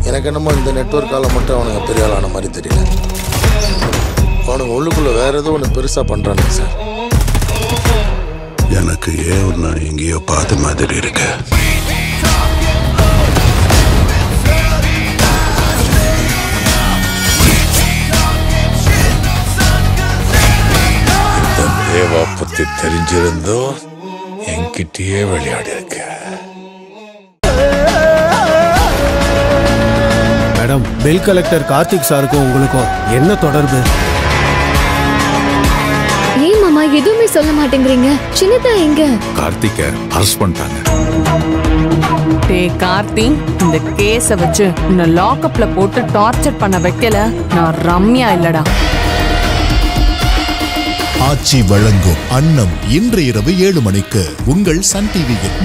எனக்கு என்னமோ இந்த நெட்வொர்க்கால மட்டும் அவனுங்க பெரிய ஆளான மாதிரி தெரியல. அவனுங்க உள்ளுக்குள்ள வேற ஏதோ ஒன்று பெருசா பண்றானுங்க சார். எனக்கு ஏன்னா எங்கேயோ பார்த்த மாதிரி இருக்கு. இந்த தேவா பத்தி தெரிஞ்சிருந்தோ என்கிட்டயே விளையாடி இருக்க. மேடம், பில் கலெக்டர் கார்த்திக் சாருக்கும் உங்களுக்கும் என்ன தொடர்பு? ஏன் மாமா எதுவுமே சொல்ல மாட்டேங்கிறீங்க? சின்னதா எங்க? கார்த்திக்க அரெஸ்ட் பண்ணிட்டாங்க. டேய் கார்த்தி, இந்த கேஸ வச்சு உன்னை லாக்அப்ல போட்டு டார்ச்சர் பண்ண வைக்கல நான் ரம்யா இல்லடா. ஆச்சி வழங்கும் அன்னம் இன்று இரவு 7 மணிக்கு உங்கள் சன் டிவியில்.